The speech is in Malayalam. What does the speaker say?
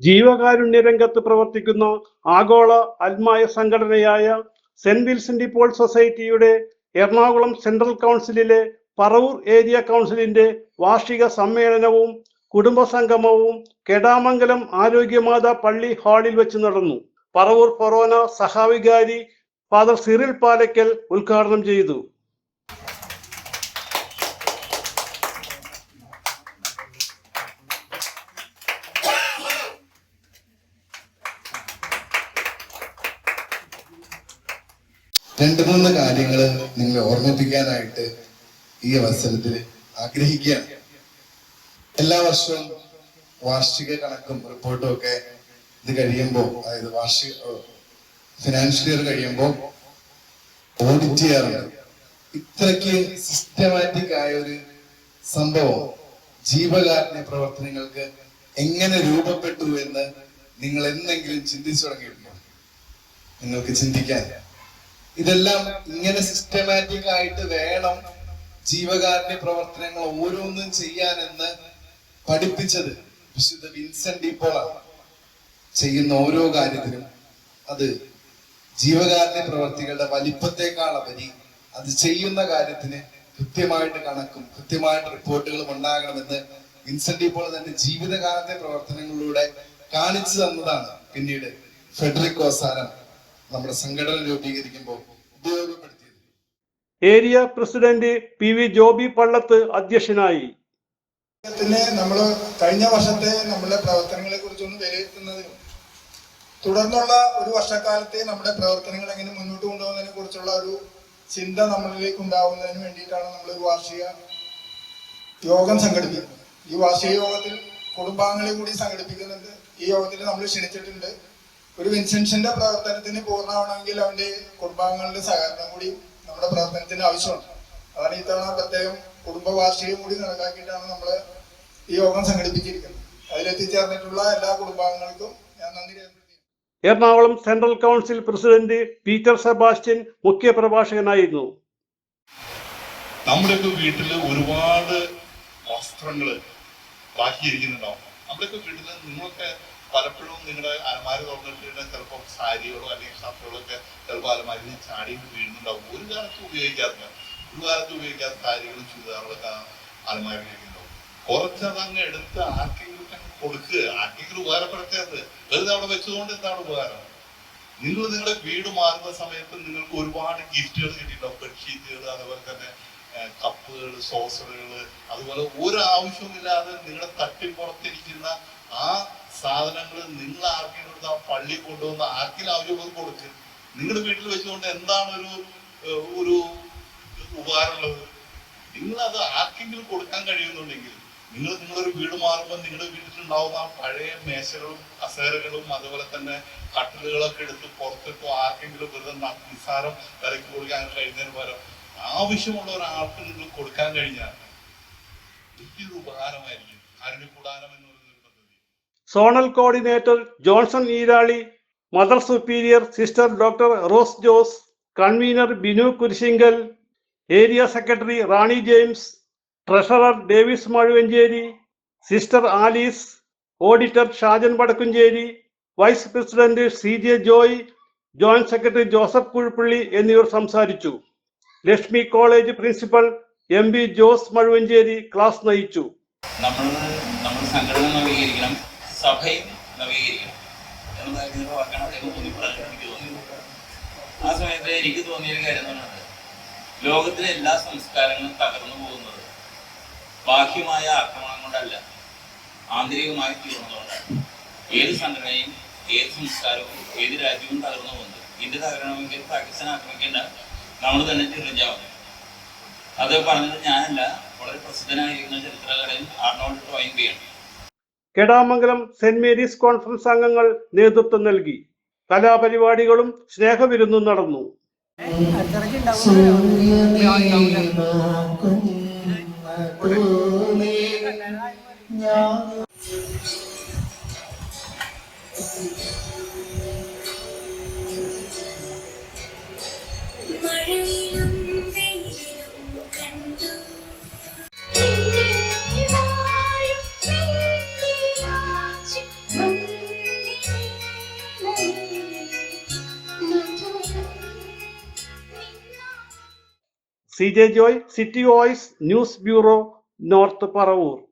ജീവകാരുണ്യ രംഗത്ത് പ്രവർത്തിക്കുന്ന ആഗോള അൽമായ സംഘടനയായ സെന്റ് വിൻസെന്റ് പോൾ സൊസൈറ്റിയുടെ എറണാകുളം സെൻട്രൽ കൗൺസിലിലെ പറവൂർ ഏരിയ കൗൺസിലിന്റെ വാർഷിക സമ്മേളനവും കുടുംബസംഗമവും കെടാമംഗലം ആരോഗ്യമാത പള്ളി ഹാളിൽ വെച്ച് നടന്നു. പറവൂർ ഫൊറോന സഹാവികാരി ഫാദർ സിറിൽ പാലക്കൽ ഉദ്ഘാടനം ചെയ്തു. രണ്ട് മൂന്ന് കാര്യങ്ങൾ നിങ്ങളെ ഓർമ്മിപ്പിക്കാനായിട്ട് ഈ അവസരത്തിൽ ആഗ്രഹിക്കുകയാണ്. എല്ലാ വർഷവും വാർഷിക കണക്കും റിപ്പോർട്ടും ഒക്കെ ഇത് കഴിയുമ്പോൾ, അതായത് വാർഷിക ഫിനാൻഷ്യൽ ഇയർ കഴിയുമ്പോൾ ഓഡിറ്റ് ചെയ്യാറുണ്ട്. ഇത്രയ്ക്ക് സിസ്റ്റമാറ്റിക് ആയ ഒരു സംഭവം ജീവകാരുണ്യ പ്രവർത്തനങ്ങൾക്ക് എങ്ങനെ രൂപപ്പെട്ടു എന്ന് നിങ്ങൾ എന്തെങ്കിലും ചിന്തിച്ചു തുടങ്ങിയിട്ടുണ്ടോ? നിങ്ങൾക്ക് ചിന്തിക്കാൻ ഇതെല്ലാം ഇങ്ങനെ സിസ്റ്റമാറ്റിക് ആയിട്ട് വേണം ജീവകാരുണ്യ പ്രവർത്തനങ്ങൾ ഓരോന്നും ചെയ്യാനെന്ന് പഠിപ്പിച്ചത് വിശുദ്ധ വിൻസെന്റ് ഡി പോളാണ്. ചെയ്യുന്ന ഓരോ കാര്യത്തിനും അത് ജീവകാരുണ്യ പ്രവർത്തികളുടെ വലിപ്പത്തെക്കാളുപരി അത് ചെയ്യുന്ന കാര്യത്തിന് കൃത്യമായിട്ട് കണക്കും കൃത്യമായിട്ട് റിപ്പോർട്ടുകളും ഉണ്ടാകണമെന്ന് വിൻസെന്റ് ഡി പോൾ തന്റെ ജീവിതകാലത്തെ പ്രവർത്തനങ്ങളിലൂടെ കാണിച്ചു തന്നതാണ് പിന്നീട് ഫെഡറിക് ഓസാരം നമ്മുടെ സംഘടന രൂപീകരിക്കുമ്പോൾ ഉപയോഗപ്പെടുത്തിയത്. Area president P V Joby Pallath അധ്യക്ഷനായി. നമ്മൾ കഴിഞ്ഞ വർഷത്തെ നമ്മുടെ പ്രവർത്തനങ്ങളെ കുറിച്ചൊന്ന് വിലയിരുത്തുന്നതിനും തുടർന്നുള്ള ഒരു വർഷക്കാലത്തെ നമ്മുടെ പ്രവർത്തനങ്ങൾ എങ്ങനെ മുന്നോട്ട് കൊണ്ടുപോകുന്നതിനെ കുറിച്ചുള്ള ഒരു ചിന്ത നമ്മളിലേക്ക് ഉണ്ടാവുന്നതിന് വേണ്ടിയിട്ടാണ് നമ്മൾ ഒരു വാർഷിക യോഗം സംഘടിപ്പിക്കുന്നത്. ഈ വാർഷിക യോഗത്തിൽ കുടുംബാംഗങ്ങളെ കൂടി സംഘടിപ്പിക്കുന്നുണ്ട്. ഈ യോഗത്തിൽ നമ്മൾ ക്ഷണിച്ചിട്ടുണ്ട്. ഒരു വിൻസെന്റിന്റെ പ്രവർത്തനത്തിന് പൂർണ്ണമാണെങ്കിൽ അവന്റെ കുടുംബാംഗങ്ങളുടെ സഹകരണം കൂടി നമ്മുടെ പ്രവർത്തനത്തിന് ആവശ്യമുണ്ട്. അതാണ് ഇത്തവണ പ്രത്യേകം കുടുംബ വാർഷികം കൂടി കണക്കാക്കിയിട്ടാണ് നമ്മൾ ഈ യോഗം സംഘടിപ്പിച്ചിരിക്കുന്നത്. അതിലെത്തിച്ചേർന്നിട്ടുള്ള എല്ലാ കുടുംബാംഗങ്ങൾക്കും ഞാൻ നന്ദി രേഖപ്പെടുത്തി. Ernakulam central council president Peter Sebastian മുഖ്യ പ്രഭാഷകനായിരുന്നു. നമ്മുടെയൊക്കെ വീട്ടില് ഒരുപാട് വസ്ത്രങ്ങള് ബാക്കിയിരിക്കുന്നുണ്ടാവും. നമ്മുടെയൊക്കെ വീട്ടില് നിങ്ങളൊക്കെ പലപ്പോഴും നിങ്ങളുടെ അലമാര തുറന്നിട്ട് ചിലപ്പോൾ സാരികളോ അല്ലെങ്കിൽ ഷർട്ടുകളോ ഒക്കെ ചിലപ്പോൾ അലമാരിൽ ചാടി വീഴുന്നുണ്ടാവും. ഒരു കാലത്ത് ഉപയോഗിക്കാത്ത സാരികളും ചുരിദാറുകളൊക്കെ അലമാരിലേക്ക് ഉണ്ടാവും. കുറച്ചതങ്ങ് എടുത്ത് ആർക്കെങ്കിലും കൊടുക്കുക, ആർക്കെങ്കിലും ഉപകാരപ്പെടുത്തത്. വെറുതെ അവിടെ വെച്ചതുകൊണ്ട് എന്താണ് ഉപകാരം? നിങ്ങൾ നിങ്ങളുടെ വീട് മാറുന്ന സമയത്ത് നിങ്ങൾക്ക് ഒരുപാട് ഗിഫ്റ്റുകൾ കിട്ടിയിട്ടുണ്ടാവും. ബെഡ്ഷീറ്റുകൾ, അതുപോലെ തന്നെ കപ്പുകൾ, സോസറുകൾ, അതുപോലെ ഒരു ആവശ്യവുമില്ലാതെ നിങ്ങളുടെ തട്ടിപ്പുറത്തിരിക്കുന്ന ആ സാധനങ്ങൾ നിങ്ങൾ ആർക്കെങ്കിലും ആ പള്ളി കൊണ്ടുവന്ന് ആർക്കെങ്കിലും ആവശ്യമുള്ളത് കൊടുക്കുക. നിങ്ങളുടെ വീട്ടിൽ വെച്ചുകൊണ്ട് എന്താണ് ഒരു ഉപകാരമുള്ളത്? നിങ്ങളത് ആർക്കെങ്കിലും കൊടുക്കാൻ കഴിയുന്നുണ്ടെങ്കിൽ നിങ്ങളൊരു വീട് മാറുമ്പോൾ നിങ്ങളുടെ വീട്ടിലുണ്ടാവുന്ന ആ പഴയ മേശകളും കസേരകളും അതുപോലെ തന്നെ കട്ടിലുകളൊക്കെ എടുത്ത് പുറത്തിട്ടോ ആർക്കെങ്കിലും വെറുതെ നിസ്സാരം വിലക്ക് കൊടുക്കാൻ കഴിയുന്നതിന് പകരം ആവശ്യമുള്ള ഒരാൾക്ക് നിങ്ങൾ കൊടുക്കാൻ കഴിഞ്ഞാൽ വലിയൊരു ഉപകാരമായിരിക്കും. കാരുണ്യകൂടാരം എന്ന് പറയുന്ന ഒരു പദ്ധതി. Zonal coordinator Johnson Eerali, mother superior sister doctor Rose Jose, convener Binu Kurisinkal, area secretary Rani James, treasurer Davis Mazhuvancheri, sister Alice, auditor Shajan Vadakkumcheri, vice president CJ Joy, joint secretary Joseph Kuzhuppilly എന്നിവർ സംസാരിച്ചു. Lakshmi college principal MB Jose Mazhuvancheri class നയിച്ചു. നമ്മൾ സംഘടന നവീകരിക്കണം, സഭയും നവീകരിക്കണം എന്നതായിരുന്നു വാക്കാണ് അദ്ദേഹം എനിക്ക് തോന്നിയത്. ആ സമയത്ത് എനിക്ക് തോന്നിയൊരു കാര്യം എന്ന് പറയുന്നത്, ലോകത്തിലെ എല്ലാ സംസ്കാരങ്ങളും തകർന്നു പോകുന്നത് ബാഹ്യമായ ആക്രമണം കൊണ്ടല്ല, ആന്തരികമായി തീർന്നതുകൊണ്ടാണ്. ഏത് സംഘടനയും ഏത് സംസ്കാരവും ഏത് രാജ്യവും തകർന്നു പോകുന്നത്. ഇന്ത്യ തകരണമെങ്കിൽ പാകിസ്ഥാൻ ആക്രമിക്കേണ്ട നമ്മൾ തന്നെ തിരിഞ്ഞാവുന്നു. അത് പറഞ്ഞത് ഞാനല്ല, വളരെ പ്രസിദ്ധനായിരിക്കുന്ന ചരിത്രകാരൻ ആർണോൾഡ് ടോയിൻബിയാണ്. കെടാമംഗലം സെന്റ് മേരീസ് കോൺഫറൻസ് അംഗങ്ങൾ നേതൃത്വം നൽകി. കലാപരിപാടികളും സ്നേഹവിരുന്നും നടന്നു. CJ ജോയ്, City Voice News Bureau, North Paravur.